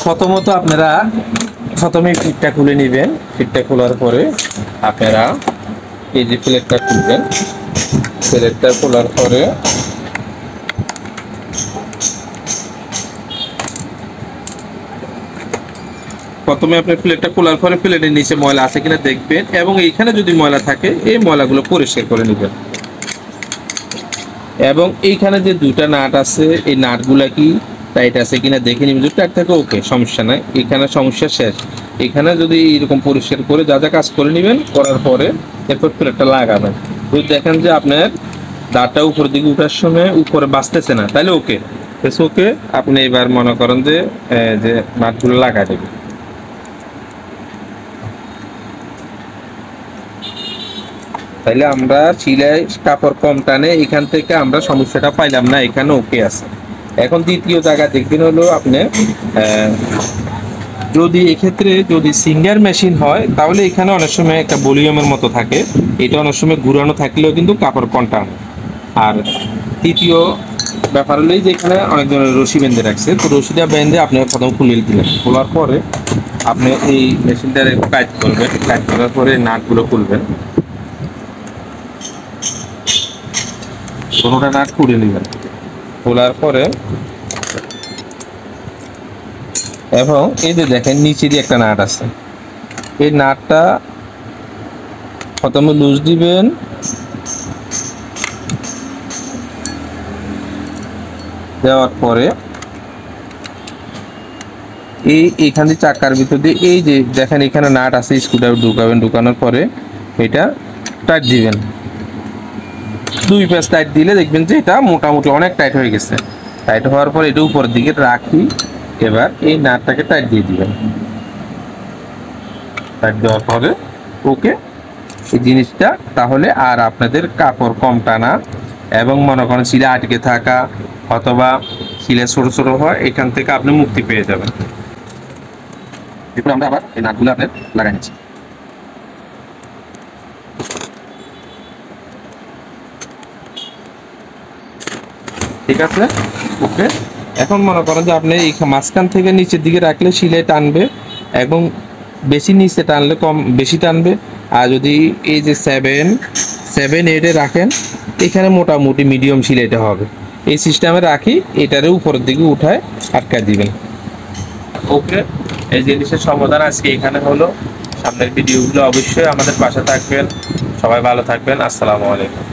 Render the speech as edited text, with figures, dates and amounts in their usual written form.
প্রথমত আপনারা প্রথমে ফিটটা খুলে নেবেন। ফিটটা খোলার পরে আপনারা এই যে প্লেটটা খুলবেন। প্লেটটা খোলার পরে প্রথমে আপনি প্লেটটা খোলার পরে প্লেটের নিচে ময়লা আছে কিনা দেখবেন, এবং এইখানে যদি ময়লা থাকে এই ময়লাগুলো পরিষ্কার করে নেবেন। এবং এইখানে যে দুটা নাট আছে এই নাটগুলা কি টাইট আছে কিনা দেখে নেবেন। যদি টাইট থাকে ওকে, সমস্যা নাই, এখানে সমস্যা শেষ। এখানে যদি এরকম পরিষ্কার করে যা যা কাজ করে নেবেন, করার পরে এরপর প্লেটটা লাগাবেন। যদি দেখেন যে আপনার দাঁতটা উপরের দিকে উঠার সময় উপরে বাঁচতেছে না, তাহলে ওকে। ওকে, আপনি এবার মনে করেন যে নাটগুলো লাগাই দেবেন। তাইলে আমরা সিলাই কাপড় কম টানে, এখান থেকে আমরা সমস্যাটা পাইলাম না, এখানে ওকে আছে। এখন দ্বিতীয় জায়গা দেখবেন হলো আপনি যদি এক্ষেত্রে যদি সিঙ্গার মেশিন হয় তাহলে এখানে অনেক সময় একটা ভলিউমের মতো থাকে, এটা অনেক সময় ঘুরানো থাকলেও কিন্তু কাপড় কম টানে। আর তৃতীয় ব্যাপার হলেই যে এখানে অনেক ধরনের রশি বেঁধে রাখছে, তো রশিটা বেঁধে আপনি প্রথম খুলে দিলেন। খোলার পরে আপনি এই মেশিনটারে টাইট করবেন। টাইট করার পরে নাটগুলো খুলবেন, কোনোটা নাট খুলে নেবেন। খোলার পরে এবং এই যে দেখেন নিচে দিয়ে একটা নাট আছে, এই নাটটা প্রথমে লুজ দিবেন। দেওয়ার পরে এইখানে চাকার ভিতর দিয়ে এই যে দেখেন এখানে নাট আছে, স্ক্রুড্রাইভার ঢুকাবেন। ঢুকানোর পরে এটা টাইট দিবেন। দুই পাশ টাইট দিলে দেখবেন যে এটা মোটামুটি অনেক টাইট হয়ে গেছে। টাইট হওয়ার পর এটা উপরের দিকে রাখি, এবার এই নাটটাকে টাইট দিয়ে দিবেন। টাইট দেওয়ার পরে ওকে এই জিনিসটা, তাহলে আর আপনাদের কাপড় কম টানা এবং মনে করেন সিলে আটকে থাকা অথবা সিলে ছোট ছোট হয়, এখান থেকে আপনি মুক্তি পেয়ে যাবেন। এরপর আমরা আবার এই নাটগুলো আপনার লাগাই নিচ্ছি। ঠিক আছে, ওকে। এখন মনে করেন যে আপনি এই মাঝখান থেকে নিচের দিকে রাখলে সিলাই টানবে, এবং বেশি নিচে টানলে কম বেশি টানবে। আর যদি এই যে 7-8-এ রাখেন, এখানে মোটামুটি মিডিয়াম সিলাইটা হবে। এই সিস্টেমে রাখি, এটারে উপরের দিকে উঠায় আটকা দিবেন। ওকে, এই জিনিসের সমাধান আজকে এখানে হলো। সামনের ভিডিওগুলো অবশ্যই আমাদের পাশে থাকবেন। সবাই ভালো থাকবেন। আসসালামু আলাইকুম।